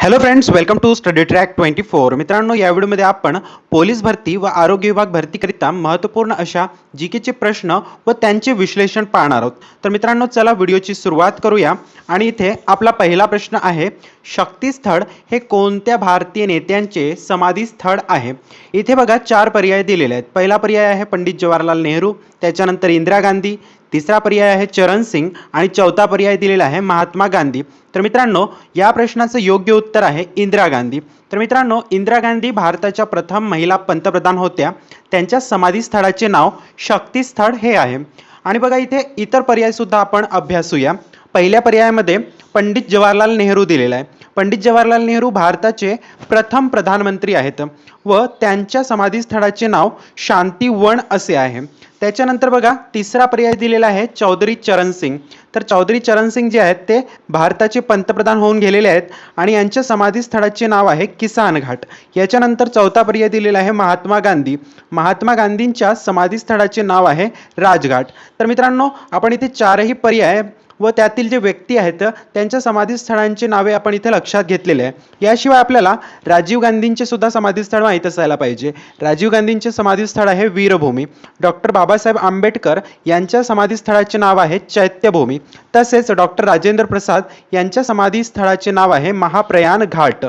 Hello friends, welcome to study track 24. मित्रांनो, या व्हिडिओमध्ये आपण पोलीस भरती व आरोग्य विभाग भरतीकरिता महत्त्वपूर्ण अशा जीकेचे प्रश्न व त्यांचे विश्लेषण पाहणार आहोत. तर मित्रांनो, चला व्हिडिओची सुरुवात करूया. आणि इथे आपला पहिला प्रश्न आहे, शक्तीस्थळ हे कोणत्या भारतीय नेत्यांचे समाधी स्थळ आहे? इथे बघा 4 पर्याय दिलेले आहेत. पहिला पर्याय आहे पंडित जवाहरलाल नेहरू, त्याच्यानंतर इंदिरा गांधी, तिसरा पर्याय आहे चरण सिंग आणि चौथा पर्याय दिलेला आहे महात्मा गांधी. तर मित्रांनो, या प्रश्नाचं योग्य उत्तर आहे इंदिरा गांधी. तर मित्रांनो, इंदिरा गांधी भारताच्या प्रथम महिला पंतप्रधान होत्या. त्यांच्या समाधी स्थळाचे नाव शक्तीस्थळ हे आहे. आणि बघा, इथे इतर पर्याय सुद्धा आपण अभ्यासूया. पहिल्या पर्यायामध्ये पंडित जवाहरलाल नेहरू दिलेला आहे. पंडित जवाहरलाल नेहरू भारताचे प्रथम प्रधानमंत्री आहेत व त्यांच्या समाधी स्थळाचे नाव शांतीवन असे आहे. त्याच्यानंतर बघा, तिसरा पर्याय दिलेला आहे चौधरी चरण सिंग. तर चौधरी चरण सिंग जे आहेत ते भारताचे पंतप्रधान होऊन गेलेले आहेत आणि यांच्या समाधी स्थळाचे नाव आहे किसान घाट. याच्यानंतर चौथा पर्याय दिलेला आहे महात्मा गांधी. महात्मा गांधींच्या समाधी स्थळाचे नाव आहे राजघाट. तर मित्रांनो, आपण इथे 4ही पर्याय व त्यातील जे व्यक्ती आहेत त्यांच्या समाधी स्थळांची नावे आपण इथे लक्षात घेतलेले आहे. याशिवाय आपल्याला राजीव गांधींचे सुद्धा समाधी स्थळ माहीत असायला पाहिजे. राजीव गांधींचे समाधी स्थळ आहे वीरभूमी. डॉक्टर बाबासाहेब आंबेडकर यांच्या समाधी स्थळाचे नाव आहे चैत्यभूमी. तसेच डॉक्टर राजेंद्र प्रसाद यांच्या समाधी स्थळाचे नाव आहे महाप्रयाण घाट.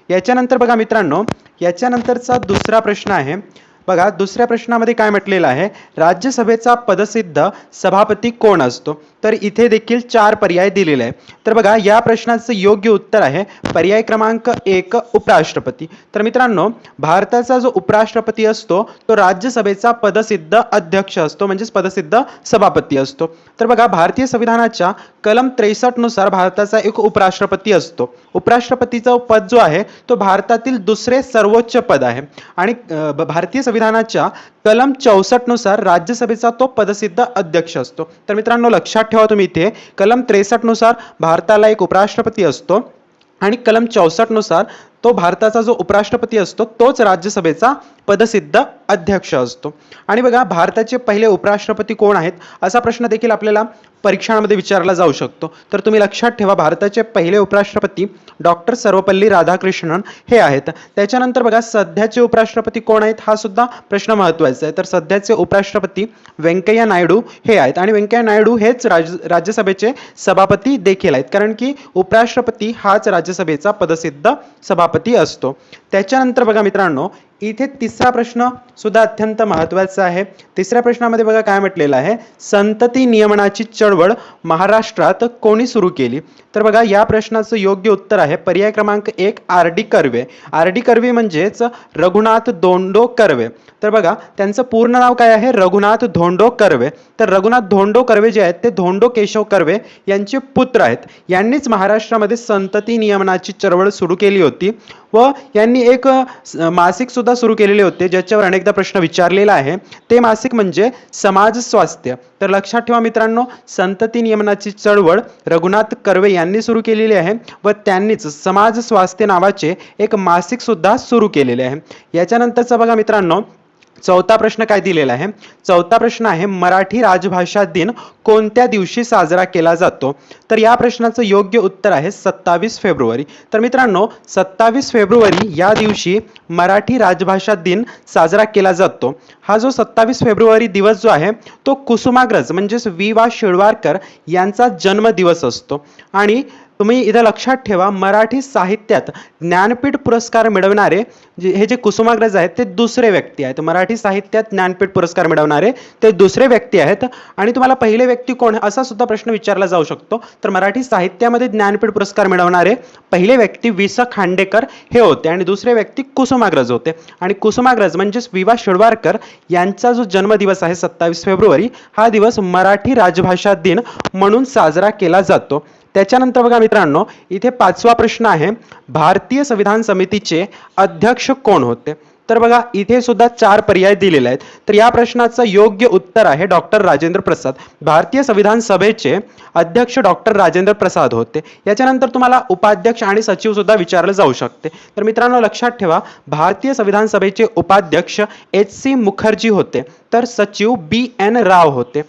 याच्यानंतर बघा मित्रांनो, याच्यानंतरचा दुसरा प्रश्न आहे. बघा, दुसऱ्या प्रश्नामध्ये काय म्हटलेलं आहे, राज्यसभेचा पदसिद्ध सभापती कोण असतो? तर इथे देखील 4 पर्याय दिलेले आहे. तर बघा, या प्रश्नाचं योग्य उत्तर आहे पर्याय क्रमांक 1 उपराष्ट्रपती. तर मित्रांनो, भारताचा जो उपराष्ट्रपती असतो तो राज्यसभेचा पदसिद्ध अध्यक्ष असतो, म्हणजेच पदसिद्ध सभापती असतो. तर बघा, भारतीय संविधानाच्या कलम 63 नुसार भारताचा एक उपराष्ट्रपती असतो. उपराष्ट्रपतीचं पद जो आहे तो भारतातील दुसरे सर्वोच्च पद आहे. आणि भारतीय संविधानाच्या कलम 64 नुसार राज्यसभेचा तो पदसिद्ध अध्यक्ष असतो. तर मित्रांनो, लक्षात ठेवा तुम्ही, इथे कलम 63 नुसार भारताला एक उपराष्ट्रपती असतो आणि कलम 64 नुसार तो भारताचा जो उपराष्ट्रपती असतो तोच राज्यसभेचा पदसिद्ध अध्यक्ष असतो. आणि बघा, भारताचे पहिले उपराष्ट्रपती कोण आहेत असा प्रश्न देखील आपल्याला परीक्षांमध्ये विचारला जाऊ शकतो. तर तुम्ही लक्षात ठेवा, भारताचे पहिले उपराष्ट्रपती डॉक्टर सर्वपल्ली राधाकृष्णन हे आहेत. त्याच्यानंतर बघा, सध्याचे उपराष्ट्रपती कोण आहेत हा सुद्धा प्रश्न महत्त्वाचा आहे. तर सध्याचे उपराष्ट्रपती व्यंकय्या नायडू हे आहेत आणि व्यंकय्या नायडू हेच राज्यसभेचे सभापती देखील आहेत, कारण की उपराष्ट्रपती हाच राज्यसभेचा पदसिद्ध सभापती असतो. त्याच्यानंतर बघा मित्रांनो, इथे तिसरा प्रश्न सुद्धा अत्यंत महत्त्वाचा आहे. तिसऱ्या प्रश्नामध्ये बघा काय म्हटलेलं आहे, संतती नियमनाची चळवळ महाराष्ट्रात कोणी सुरू केली? तर बघा, या प्रश्नाचं योग्य उत्तर आहे पर्याय क्रमांक 1 R D Karve. R D Karve म्हणजेच रघुनाथ धोंडो कर्वे. तर बघा, त्यांचं पूर्ण नाव काय आहे, रघुनाथ धोंडो कर्वे. तर रघुनाथ धोंडो कर्वे जे आहेत ते धोंडो केशव कर्वे यांचे पुत्र आहेत. यांनीच महाराष्ट्रामध्ये संतती नियमनाची चळवळ सुरू केली होती व यांनी एक मासिक सुद्धा सुरू केलेले होते ज्याच्यावर अनेकदा प्रश्न विचारलेला आहे. ते मासिक म्हणजे समाज स्वास्थ्य. तर लक्षात ठेवा मित्रांनो, संतती नियमनाची चळवळ रघुनाथ कर्वे यांनी सुरू केलेली आहे व त्यांनीच समाज स्वास्थ्य नावाचे एक मासिक सुद्धा सुरू केलेले आहे. याच्यानंतरचा बघा मित्रांनो, चौथा प्रश्न काय दिलेला आहे. चौथा प्रश्न आहे, मराठी राजभाषा दिन कोणत्या दिवशी साजरा केला जातो? तर या प्रश्नाचं योग्य उत्तर आहे 27 फेब्रुवारी. तर मित्रांनो, 27 फेब्रुवारी या दिवशी मराठी राजभाषा दिन साजरा केला जातो. हा जो 27 फेब्रुवारी दिवस जो आहे तो कुसुमाग्रज म्हणजेच वि.वा. शिळवाडकर यांचा जन्मदिवस असतो. आणि तुम्ही इथं लक्षात ठेवा, मराठी साहित्यात ज्ञानपीठ पुरस्कार मिळवणारे हे जे कुसुमाग्रज आहेत ते दुसरे व्यक्ती आहेत. मराठी साहित्यात ज्ञानपीठ पुरस्कार मिळवणारे ते दुसरे व्यक्ती आहेत. आणि तुम्हाला पहिले व्यक्ती कोण असा सुद्धा प्रश्न विचारला जाऊ शकतो. तर मराठी साहित्यामध्ये ज्ञानपीठ पुरस्कार मिळवणारे पहिले व्यक्ती वि.स. खांडेकर हे होते आणि दुसरे व्यक्ती कुसुमाग्रज होते. आणि कुसुमाग्रज म्हणजेच वि.वा. शिळवाडकर यांचा जो जन्मदिवस आहे 27 फेब्रुवारी, हा दिवस मराठी राजभाषा दिन म्हणून साजरा केला जातो. त्याच्यानंतर बघा मित्रांनो, इथे 5वा प्रश्न आहे, भारतीय संविधान समितीचे अध्यक्ष कोण होते? तर बघा, इथे सुद्धा 4 पर्याय दिलेले आहेत. तर या प्रश्नाचं योग्य उत्तर आहे डॉक्टर राजेंद्र प्रसाद. भारतीय संविधान सभेचे अध्यक्ष डॉक्टर राजेंद्र प्रसाद होते. याच्यानंतर तुम्हाला उपाध्यक्ष आणि सचिव सुद्धा विचारले जाऊ शकते. तर मित्रांनो, लक्षात ठेवा, भारतीय संविधान सभेचे उपाध्यक्ष एच.सी. मुखर्जी होते तर सचिव बी.एन. राव होते.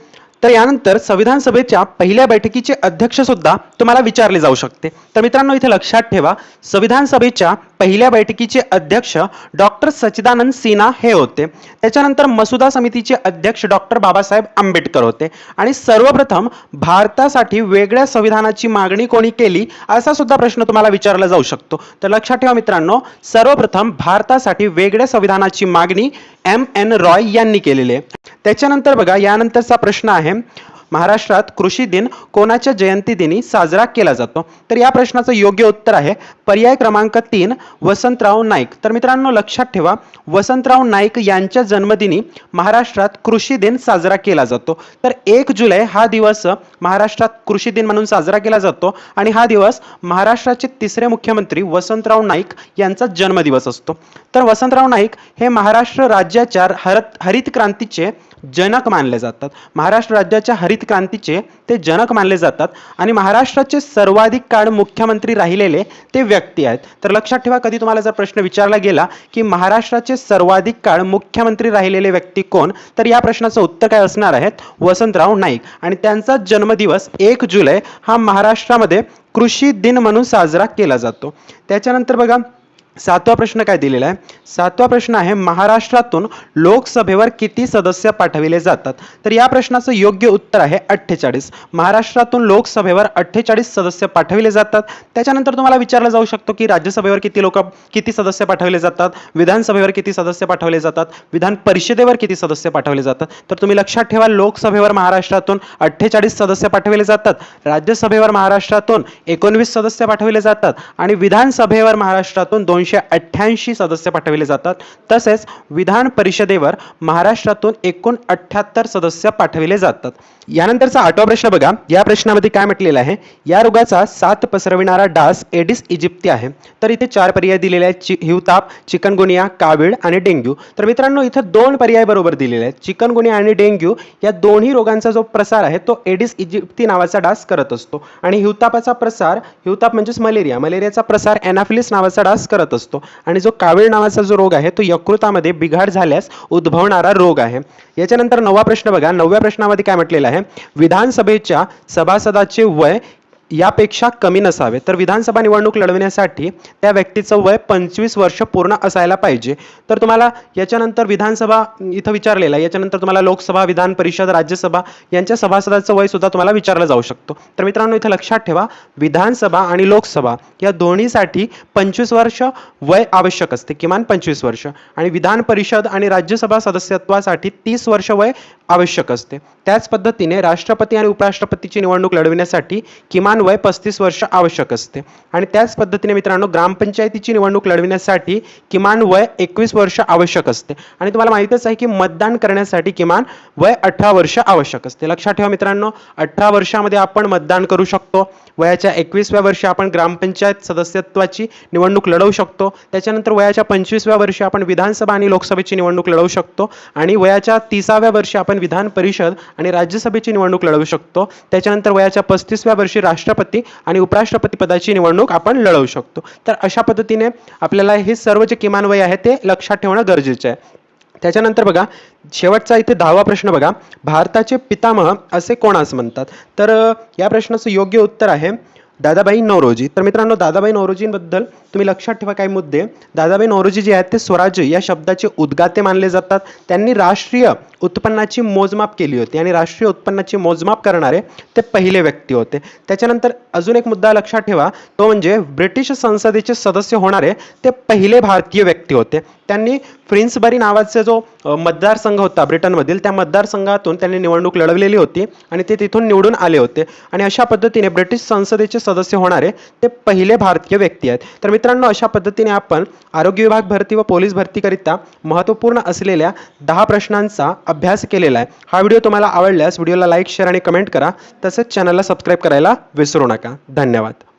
तर यानंतर संविधान सभेच्या पहिल्या बैठकीचे अध्यक्ष सुद्धा तुम्हाला विचारले जाऊ शकते. तर मित्रांनो इथे लक्षात ठेवा, संविधान सभेच्या पहिल्या बैठकीचे अध्यक्ष डॉक्टर सच्चिदानंद सिन्हा हे होते. त्याच्यानंतर मसुदा समितीचे अध्यक्ष डॉक्टर बाबासाहेब आंबेडकर होते. आणि सर्वप्रथम भारतासाठी वेगळ्या संविधानाची मागणी कोणी केली असा सुद्धा प्रश्न तुम्हाला विचारला जाऊ शकतो. तर लक्षात ठेवा मित्रांनो, सर्वप्रथम भारतासाठी वेगळ्या संविधानाची मागणी M.N. रॉय यांनी केलेली आहे. त्याच्यानंतर बघा, यानंतरचा प्रश्न आहे, महाराष्ट्रात कृषी दिन कोणाच्या जयंती दिनी साजरा केला जातो? तर या प्रश्नाचं योग्य उत्तर आहे पर्याय क्रमांक 3 वसंतराव नाईक. तर मित्रांनो लक्षात ठेवा, वसंतराव नाईक यांच्या जन्मदिनी महाराष्ट्रात कृषी दिन साजरा केला जातो. तर 1 जुलै हा दिवस महाराष्ट्रात कृषी दिन म्हणून साजरा केला जातो आणि हा दिवस महाराष्ट्राचे तिसरे मुख्यमंत्री वसंतराव नाईक यांचा जन्मदिवस असतो. तर वसंतराव नाईक हे महाराष्ट्र राज्याच्या हरित क्रांतीचे जनक मानले जातात. महाराष्ट्र राज्याच्या हरित क्रांतीचे ते जनक मानले जातात आणि महाराष्ट्राचे सर्वाधिक काळ मुख्यमंत्री राहिलेले ते व्यक्ती आहेत. तर लक्षात ठेवा, कधी तुम्हाला जर प्रश्न विचारला गेला की महाराष्ट्राचे सर्वाधिक काळ मुख्यमंत्री राहिलेले व्यक्ती कोण, तर या प्रश्नाचं उत्तर काय असणार आहे? वसंतराव नाईक. आणि त्यांचा जन्मदिवस 1 जुलै हा महाराष्ट्रामध्ये कृषी दिन म्हणून साजरा केला जातो. त्याच्यानंतर बघा, 7वा प्रश्न काय दिलेला आहे? 7वा प्रश्न आहे, महाराष्ट्रातून लोकसभेवर किती सदस्य पाठविले जातात? तर या प्रश्नाचं योग्य उत्तर आहे 48. महाराष्ट्रातून लोकसभेवर 48 सदस्य पाठविले जातात. त्याच्यानंतर तुम्हाला विचारलं जाऊ शकतो की राज्यसभेवर किती सदस्य पाठवले जातात, विधानसभेवर किती सदस्य पाठवले जातात, विधान परिषदेवर किती सदस्य पाठवले जातात? तर तुम्ही लक्षात ठेवा, लोकसभेवर महाराष्ट्रातून 48 सदस्य पाठवले जातात, राज्यसभेवर महाराष्ट्रातून 19 सदस्य पाठवले जातात आणि विधानसभेवर महाराष्ट्रातून 288 सदस्य पाठवले जातात. तसेच विधान परिषदेवर महाराष्ट्रातून एकूण 78 सदस्य पाठवले जातात. यानंतरचा 8वा प्रश्न बघा, या प्रश्नामध्ये काय म्हटलेलं आहे? या रोगाचा साथ पसरविणारा डास एडिस इजिप्ती आहे. तर इथे 4 पर्याय दिलेले आहेत, हिवताप, चिकनगुनिया, कावीळ आणि डेंग्यू. तर मित्रांनो इथे 2 पर्याय बरोबर दिलेले आहेत. चिकनगुनिया आणि डेंग्यू या दोन्ही रोगांचा जो प्रसार आहे तो एडिस इजिप्ती नावाचा डास करत असतो आणि हिवतापाचा प्रसार, हिवताप म्हणजेच मलेरियाचा प्रसार एनाफिलिस नावाचा डास करत असतो आणि जो कावीळ नावाचा जो रोग आहे तो यकृतामध्ये बिघाड झाल्यास उद्भवणारा रोग आहे. याच्यानंतर 9वा प्रश्न बघा, 9व्या प्रश्नामध्ये काय म्हटलेलं आहे? विधानसभेच्या सभासदाचे वय यापेक्षा कमी नसावे. तर विधानसभा निवडणूक लढवण्यासाठी त्या व्यक्तीचं वय 25 वर्ष पूर्ण असायला पाहिजे. तर तुम्हाला याच्यानंतर विधानसभा इथं विचारलेला आहे, याच्यानंतर तुम्हाला लोकसभा, विधान परिषद, राज्यसभा यांच्या सभासदाचं वय सुद्धा तुम्हाला विचारलं जाऊ शकतो. तर मित्रांनो इथं लक्षात ठेवा, विधानसभा आणि लोकसभा या दोन्हीसाठी 25 वर्ष वय आवश्यक असते, किमान 25 वर्ष, आणि विधान परिषद आणि राज्यसभा सदस्यत्वासाठी 30 वर्ष वय आवश्यक असते. त्याच पद्धतीने राष्ट्रपती आणि उपराष्ट्रपतीची निवडणूक लढवण्यासाठी किमान वय 35 वर्ष आवश्यक असते. आणि त्याच पद्धतीने मित्रांनो ग्रामपंचायतीची निवडणूक लढविण्यासाठी किमान वय 21 वर्ष आवश्यक असते. आणि तुम्हाला माहितच आहे की मतदान करण्यासाठी किमान वय 18 वर्ष आवश्यक असते. लक्षात ठेवा मित्रांनो, 18 वर्षामध्ये आपण मतदान करू शकतो. वयाच्या 21व्या वर्षी आपण ग्रामपंचायत सदस्यत्वाची निवडणूक लढवू शकतो. त्याच्यानंतर वयाच्या 25व्या वर्षी आपण विधानसभा आणि लोकसभेची निवडणूक लढवू शकतो आणि वयाच्या 30व्या वर्षी आपण विधान परिषद आणि राज्यसभेची निवडणूक लढवू शकतो. त्याच्यानंतर वयाच्या 35व्या वर्षी राष्ट्रपती आणि उपराष्ट्रपती पदाची निवडणूक आपण लढवू शकतो. तर अशा पद्धतीने आपल्याला हे सर्व जे किमान वय आहे ते लक्षात ठेवणं गरजेचं आहे. त्याच्यानंतर बघा, शेवटचा इथे 10वा प्रश्न बघा, भारताचे पितामह असे कोणास म्हणतात? तर या प्रश्नाचं योग्य उत्तर आहे दादाभाई नौरोजी. तर मित्रांनो दादाभाई नौरोजींबद्दल तुम्ही लक्षात ठेवा काही मुद्दे. दादाभाई नौरोजी जे आहेत ते स्वराज्य या शब्दाचे उद्गाते मानले जातात. त्यांनी राष्ट्रीय उत्पन्नाची मोजमाप केली होती आणि राष्ट्रीय उत्पन्नाची मोजमाप करणारे ते पहिले व्यक्ती होते. त्याच्यानंतर अजून एक मुद्दा लक्षात ठेवा, तो म्हणजे ब्रिटिश संसदेचे सदस्य होणारे ते पहिले भारतीय व्यक्ती होते. त्यांनी फ्रिन्सबरी नावाचा जो मतदारसंघ होता ब्रिटनमधील, त्या मतदारसंघातून त्यांनी निवडणूक लढवलेली होती आणि ते तिथून निवडून आले होते. आणि अशा पद्धतीने ब्रिटिश संसदेचे सदस्य होणारे ते पहिले भारतीय व्यक्ती आहेत. तर मित्रांनो अशा पद्धतीने आपण आरोग्य विभाग भरती व पोलीस भरतीकरिता महत्त्वपूर्ण असलेल्या 10 प्रश्नांचा अभ्यास केलेला आहे. हा व्हिडिओ तुम्हाला आवडल्यास व्हिडिओला लाईक, शेअर आणि कमेंट करा. तसेच चॅनलला सबस्क्राईब करायला विसरू नका. धन्यवाद.